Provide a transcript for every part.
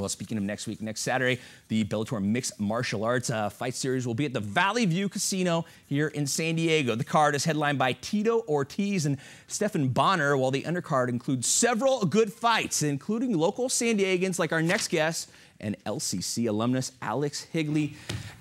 Well, speaking of next week, next Saturday, the Bellator Mixed Martial Arts Fight Series will be at the Valley View Casino here in San Diego. The card is headlined by Tito Ortiz and Stephan Bonnar, while the undercard includes several good fights, including local San Diegans like our next guest and LCC alumnus Alex Higley.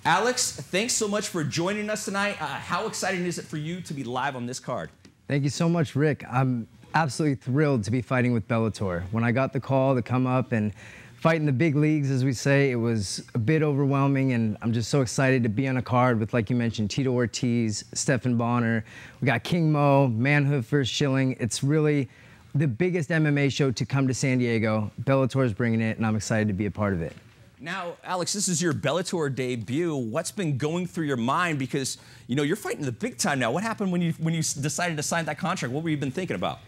Alex, thanks so much for joining us tonight. How exciting is it for you to be live on this card? Thank you so much, Rick. I'm absolutely thrilled to be fighting with Bellator. When I got the call to come up and fight in the big leagues, as we say, it was a bit overwhelming, and I'm just so excited to be on a card with, like you mentioned, Tito Ortiz, Stephan Bonnar. We got King Mo, Manhood vs. Schilling. It's really the biggest MMA show to come to San Diego. Bellator is bringing it, and I'm excited to be a part of it. Now, Alex, this is your Bellator debut. What's been going through your mind? Because, you know, you're fighting the big time now. What happened when you decided to sign that contract? What were you been thinking about?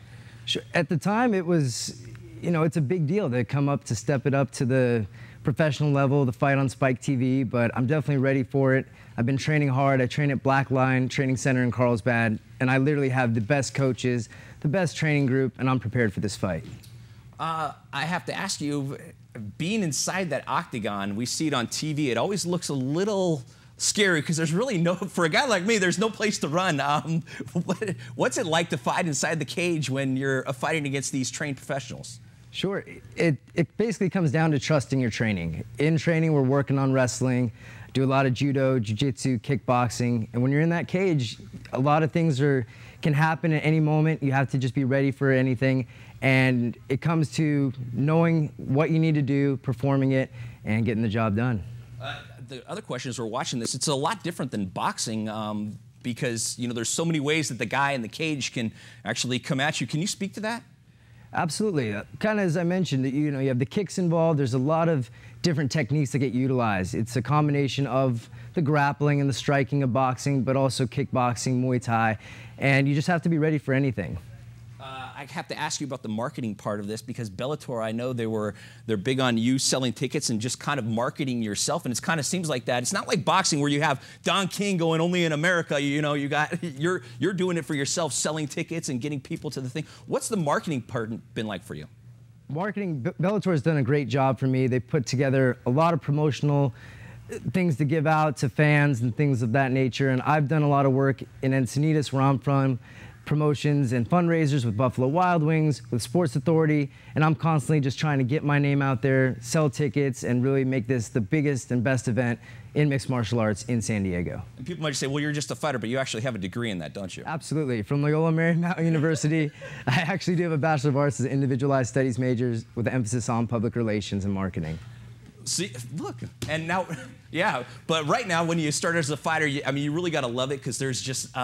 Sure. At the time, it was, you know, it's a big deal to come up, to step it up to the professional level, the fight on Spike TV, but I'm definitely ready for it. I've been training hard. I train at Blackline Training Center in Carlsbad, and I literally have the best coaches, the best training group, and I'm prepared for this fight. I have to ask you, being inside that octagon, we see it on TV, it always looks a little scary because there's really no, for a guy like me, there's no place to run. What's it like to fight inside the cage when you're fighting against these trained professionals? Sure. It basically comes down to trusting your training. In training, we're working on wrestling, do a lot of judo, jiu-jitsu, kickboxing, and when you're in that cage, a lot of things can happen at any moment. You have to just be ready for anything, and it comes to knowing what you need to do, performing it, and getting the job done. The other question is, we're watching this, it's a lot different than boxing because, you know, there's so many ways that the guy in the cage can actually come at you. Can you speak to that? Absolutely. Kind of as I mentioned, you have the kicks involved. There's a lot of different techniques that get utilized. It's a combination of the grappling and the striking of boxing, but also kickboxing, Muay Thai, and you just have to be ready for anything. I have to ask you about the marketing part of this because Bellator, I know they're big on you selling tickets and just kind of marketing yourself, and it kind of seems like that. It's not like boxing where you have Don King going only in America. You know, you're doing it for yourself, selling tickets and getting people to the thing. What's the marketing part been like for you? Marketing, Bellator has done a great job for me. They put together a lot of promotional things to give out to fans and things of that nature, and I've done a lot of work in Encinitas, where I'm from, promotions and fundraisers with Buffalo Wild Wings, with Sports Authority, and I'm constantly just trying to get my name out there, sell tickets, and really make this the biggest and best event in mixed martial arts in San Diego. And people might say, well, you're just a fighter, but you actually have a degree in that, don't you? Absolutely. From Loyola Marymount University, I actually do have a Bachelor of Arts as an Individualized Studies major with an emphasis on public relations and marketing. See, look, and now, yeah, but right now when you start as a fighter, I mean, you really got to love it because there's just,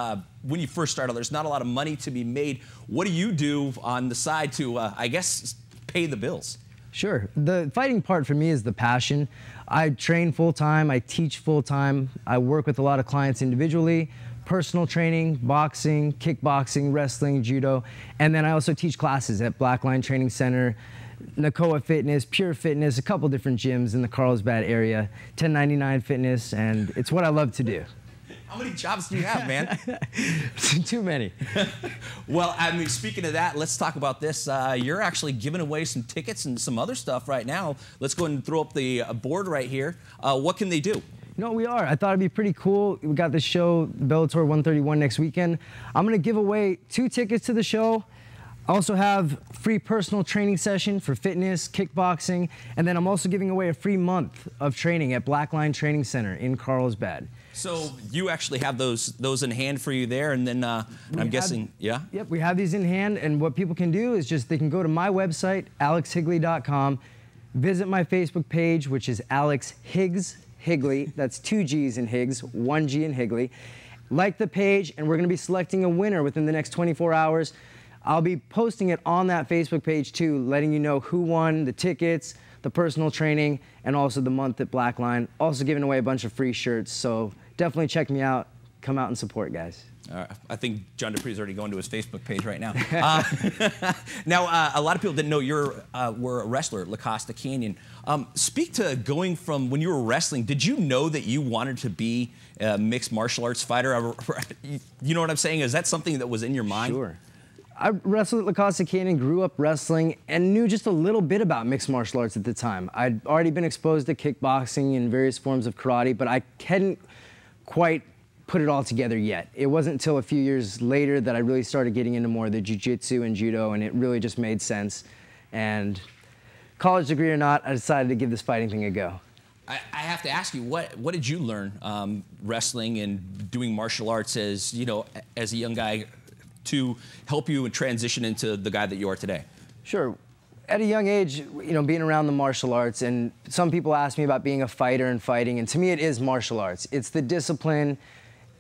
when you first start out, there's not a lot of money to be made. What do you do on the side to, I guess, pay the bills? Sure. The fighting part for me is the passion. I train full-time, I teach full-time, I work with a lot of clients individually, personal training, boxing, kickboxing, wrestling, judo, and then I also teach classes at Blackline Training Center, Nakoa Fitness, Pure Fitness, a couple different gyms in the Carlsbad area, 1099 Fitness, and it's what I love to do. How many jobs do you have, man? Too many. Well, I mean, speaking of that, let's talk about this. You're actually giving away some tickets and some other stuff right now. Let's go ahead and throw up the board right here. What can they do? You know, we are. I thought it'd be pretty cool. We got the show, Bellator 131, next weekend. I'm going to give away 2 tickets to the show. I also have free personal training session for fitness, kickboxing, and then I'm also giving away a free month of training at Blackline Training Center in Carlsbad. So you actually have those in hand for you there, and then I'm guessing, yeah? Yep, we have these in hand, and what people can do is just they can go to my website, alexhigley.com, visit my Facebook page, which is Alex Higley, that's 2 G's in Higgs, 1 G in Higley. Like the page, and we're going to be selecting a winner within the next 24 hours. I'll be posting it on that Facebook page too, letting you know who won the tickets, the personal training, and also the month at Blackline. Also giving away a bunch of free shirts, so definitely check me out. Come out and support, guys. I think John Dupree's already going to his Facebook page right now. Now, a lot of people didn't know you were a wrestler at La Costa Canyon. Speak to going from when you were wrestling, did you know that you wanted to be a mixed martial arts fighter? You know what I'm saying? Is that something that was in your mind? Sure. I wrestled at La Costa Canyon, grew up wrestling, and knew just a little bit about mixed martial arts at the time. I'd already been exposed to kickboxing and various forms of karate, but I hadn't quite put it all together yet. It wasn't until a few years later that I really started getting into more of the jiu-jitsu and judo, and it really just made sense. And college degree or not, I decided to give this fighting thing a go. I have to ask you, what did you learn wrestling and doing martial arts as, you know, as a young guy to help you transition into the guy that you are today? Sure. At a young age, you know, being around the martial arts, and some people ask me about being a fighter and fighting, and to me it is martial arts. It's the discipline,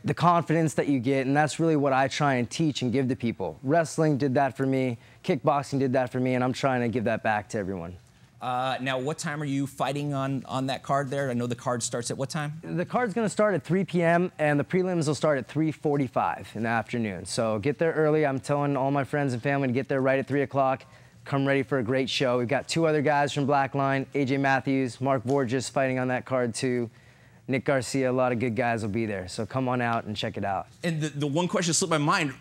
the confidence that you get, and that's really what I try and teach and give to people. Wrestling did that for me, kickboxing did that for me, and I'm trying to give that back to everyone. Now, what time are you fighting on that card there? I know the card starts at what time? The card's going to start at 3 p.m. and the prelims will start at 3:45 in the afternoon. So get there early. I'm telling all my friends and family to get there right at 3 o'clock. Come ready for a great show. We've got 2 other guys from Blackline, AJ Matthews, Mark Borges fighting on that card too. Nick Garcia, a lot of good guys will be there. So come on out and check it out. And the one question slipped my mind,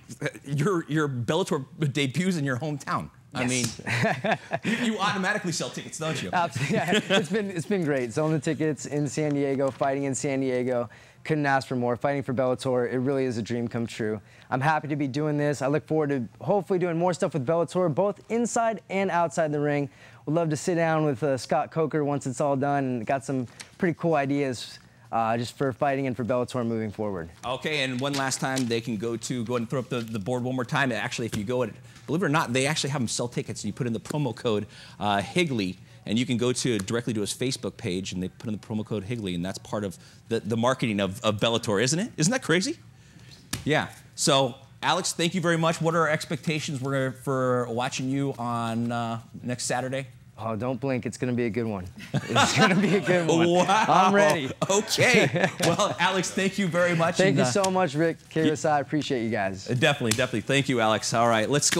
your Bellator debuts in your hometown. Yes. I mean, you automatically sell tickets, don't you? Absolutely. Yeah, it's been great. Selling the tickets in San Diego, fighting in San Diego. Couldn't ask for more. Fighting for Bellator, it really is a dream come true. I'm happy to be doing this. I look forward to hopefully doing more stuff with Bellator, both inside and outside the ring. Would love to sit down with Scott Coker once it's all done, and got some pretty cool ideas just for fighting and for Bellator moving forward. Okay, and one last time, they can go ahead and throw up the board one more time. Actually, if you go, believe it or not, they actually have them sell tickets. You put in the promo code Higley, and you can go directly to his Facebook page, and they put in the promo code Higley, and that's part of the marketing of Bellator, isn't it? Isn't that crazy? Yeah. So, Alex, thank you very much. What are our expectations for watching you on next Saturday? Oh, don't blink. It's going to be a good one. It's going to be a good one. Wow. I'm ready. Okay. Well, Alex, thank you very much. Thank you so much, Rick. KSI, I appreciate you guys. Definitely. Thank you, Alex. All right, let's go.